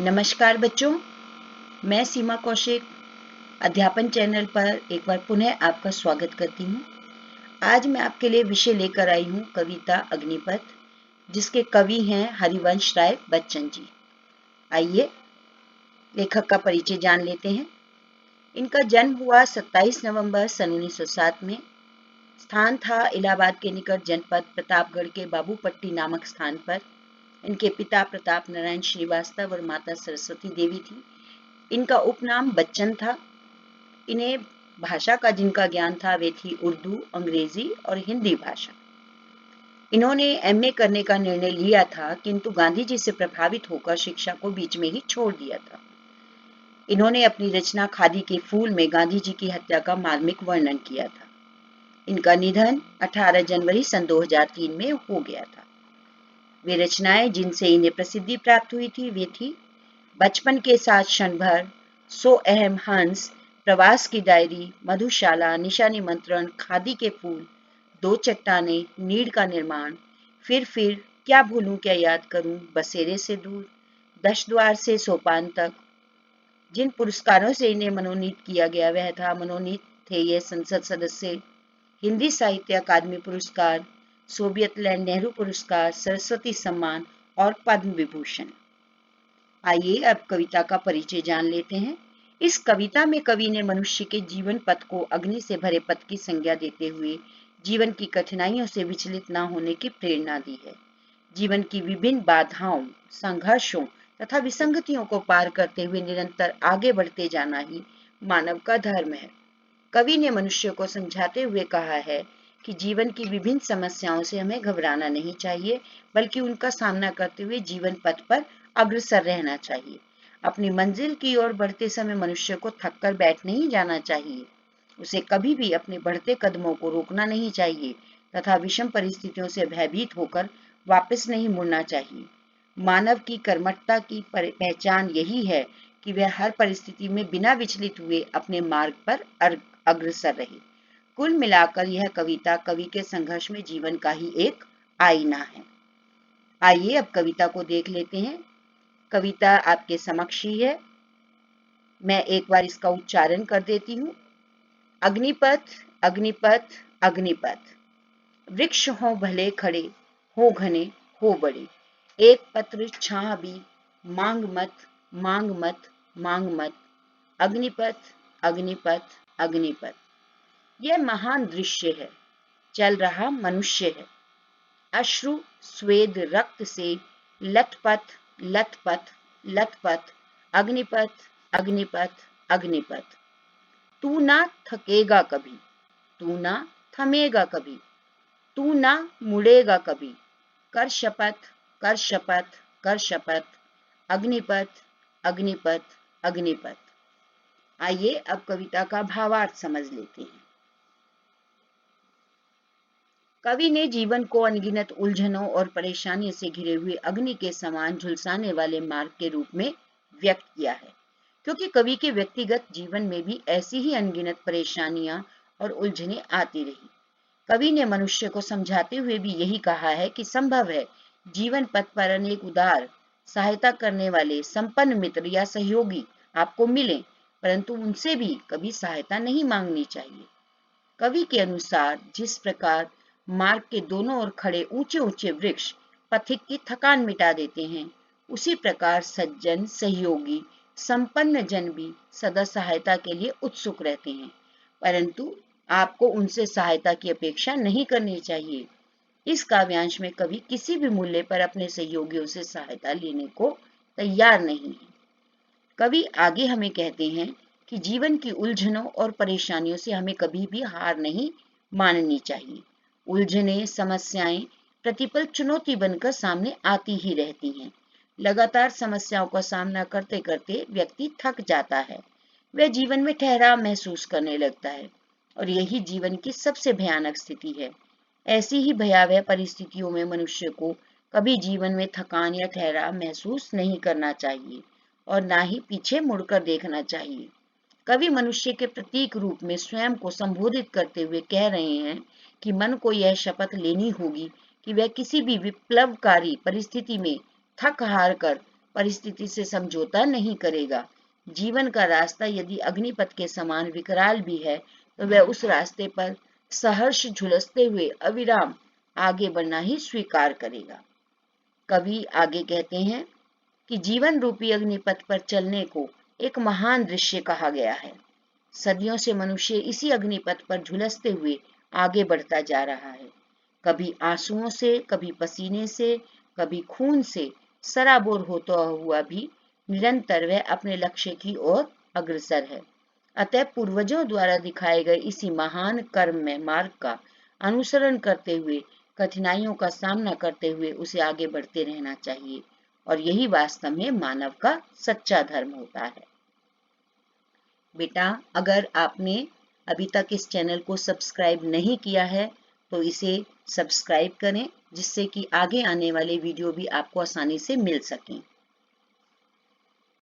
नमस्कार बच्चों, मैं सीमा कौशिक अध्यापन चैनल पर एक बार पुनः आपका स्वागत करती हूँ। आज मैं आपके लिए विषय लेकर आई हूँ कविता अग्निपथ, जिसके कवि हैं हरिवंश राय बच्चन जी। आइए लेखक का परिचय जान लेते हैं। इनका जन्म हुआ 27 नवंबर सन 1907 में। स्थान था इलाहाबाद के निकट जनपद प्रतापगढ़ के बाबूपट्टी नामक स्थान पर। इनके पिता प्रताप नारायण श्रीवास्तव और माता सरस्वती देवी थी। इनका उपनाम बच्चन था। इन्हें भाषा का जिनका ज्ञान था वे थी उर्दू, अंग्रेजी और हिंदी भाषा। इन्होंने एमए करने का निर्णय लिया था, किंतु गांधी जी से प्रभावित होकर शिक्षा को बीच में ही छोड़ दिया था। इन्होंने अपनी रचना खादी के फूल में गांधी जी की हत्या का मार्मिक वर्णन किया था। इनका निधन 18 जनवरी सन 2003 में हो गया था। वे रचनाएं जिनसे इन्हें प्रसिद्धि प्राप्त हुई थी वे थी बचपन के साथ क्षण भर, सो अहम हंस, प्रवास की डायरी, मधुशाला, निशा निमंत्रण, खादी के फूल, दो चट्टाने, नीड़ का निर्माण, फिर क्या भूलूं क्या याद करूं, बसेरे से दूर, 10 द्वार से सोपान तक। जिन पुरस्कारों से इन्हें मनोनीत किया गया वह था मनोनीत थे ये संसद सदस्य, हिंदी साहित्य अकादमी पुरस्कार, सोवियत लैंड नेहरू पुरस्कार, सरस्वती सम्मान और पद्म विभूषण। आइए अब कविता का परिचय जान लेते हैं। इस कविता में कवि ने मनुष्य के जीवन पथ को अग्नि से भरे पथ की संज्ञा देते हुए जीवन की कठिनाइयों से विचलित न होने की प्रेरणा दी है। जीवन की विभिन्न बाधाओं, संघर्षों तथा विसंगतियों को पार करते हुए निरंतर आगे बढ़ते जाना ही मानव का धर्म है। कवि ने मनुष्य को समझाते हुए कहा है कि जीवन की विभिन्न समस्याओं से हमें घबराना नहीं चाहिए, बल्कि उनका सामना करते हुए जीवन पथ पर अग्रसर रहना चाहिए। अपनी मंजिल की ओर बढ़ते समय मनुष्य को थक कर बैठ नहीं जाना चाहिए। उसे कभी भी अपने बढ़ते कदमों को रोकना नहीं चाहिए तथा विषम परिस्थितियों से भयभीत होकर वापस नहीं मुड़ना चाहिए। मानव की कर्मठता की पहचान यही है कि वह हर परिस्थिति में बिना विचलित हुए अपने मार्ग पर अग्रसर रहे। कुल मिलाकर यह कविता कवि के संघर्ष में जीवन का ही एक आईना है। आइए अब कविता को देख लेते हैं। कविता आपके समक्ष ही है। मैं एक बार इसका उच्चारण कर देती हूँ। अग्निपथ, अग्निपथ, अग्निपथ, वृक्ष हो भले खड़े, हो घने, हो बड़े, एक पत्र छां भी, मांग मत, मांग मत, मांग मत, अग्निपथ, अग्निपथ, अग्निपथ। यह महान दृश्य है, चल रहा मनुष्य है, अश्रु स्वेद रक्त से लथपथ, लथपथ, लथपथ, अग्निपथ, अग्निपथ, अग्निपथ। तू ना थकेगा कभी, तू ना थमेगा कभी, तू ना मुड़ेगा कभी, कर शपथ, कर शपथ, कर शपथ, अग्निपथ, अग्निपथ, अग्निपथ। आइए अब कविता का भावार्थ समझ लेते हैं। कवि ने जीवन को अनगिनत उलझनों और परेशानियों से घिरे हुए अग्नि के समान झुलसाने वाले मार्ग के रूप में व्यक्त किया है, क्योंकि कवि के व्यक्तिगत जीवन में भी ऐसी ही अनगिनत परेशानियां और उलझनें आती रही। कवि ने मनुष्य को समझाते हुए भी यही कहा है कि संभव है जीवन पथ पर अनेक उदार, सहायता करने वाले संपन्न मित्र या सहयोगी आपको मिले, परंतु उनसे भी कभी सहायता नहीं मांगनी चाहिए। कवि के अनुसार जिस प्रकार मार्ग के दोनों ओर खड़े ऊंचे ऊंचे वृक्ष पथिक की थकान मिटा देते हैं, उसी प्रकार सज्जन, सहयोगी, संपन्न जन भी सदा सहायता के लिए उत्सुक रहते हैं, परंतु आपको उनसे सहायता की अपेक्षा नहीं करनी चाहिए। इस काव्यांश में कवि किसी भी मूल्य पर अपने सहयोगियों से सहायता लेने को तैयार नहीं है। कवि आगे हमें कहते हैं कि जीवन की उलझनों और परेशानियों से हमें कभी भी हार नहीं माननी चाहिए। उलझनें, समस्याएं प्रतिपल चुनौती बनकर सामने आती ही रहती हैं। लगातार समस्याओं का सामना करते करते व्यक्ति थक जाता है, वह जीवन में ठहराव महसूस करने लगता है और यही जीवन की सबसे भयानक स्थिति है। ऐसी ही भयावह परिस्थितियों में मनुष्य को कभी जीवन में थकान या ठहराव महसूस नहीं करना चाहिए और ना ही पीछे मुड़कर देखना चाहिए। कवि मनुष्य के प्रतीक रूप में स्वयं को संबोधित करते हुए कह रहे हैं कि मन को यह शपथ लेनी होगी कि वह किसी भी विप्लवकारी परिस्थिति में थक हार कर परिस्थिति से समझौता नहीं करेगा। जीवन का रास्ता यदि अग्निपथ के समान विकराल भी है तो वह उस रास्ते पर सहर्ष झुलसते हुए अविराम आगे बढ़ना ही स्वीकार करेगा। कवि आगे कहते हैं कि जीवन रूपी अग्निपथ पर चलने को एक महान दृश्य कहा गया है। सदियों से मनुष्य इसी अग्निपथ पर झुलसते हुए आगे बढ़ता जा रहा है। कभी आंसुओं से, कभी पसीने से, कभी खून से सराबोर होता हुआ भी निरंतर वह अपने लक्ष्य की ओर अग्रसर है। अतः पूर्वजों द्वारा दिखाए गए इसी महान कर्म में मार्ग का अनुसरण करते हुए, कठिनाइयों का सामना करते हुए उसे आगे बढ़ते रहना चाहिए और यही वास्तव में मानव का सच्चा धर्म होता है। बेटा, अगर आपने अभी तक इस चैनल को सब्सक्राइब नहीं किया है तो इसे सब्सक्राइब करें, जिससे कि आगे आने वाले वीडियो भी आपको आसानी से मिल सकें।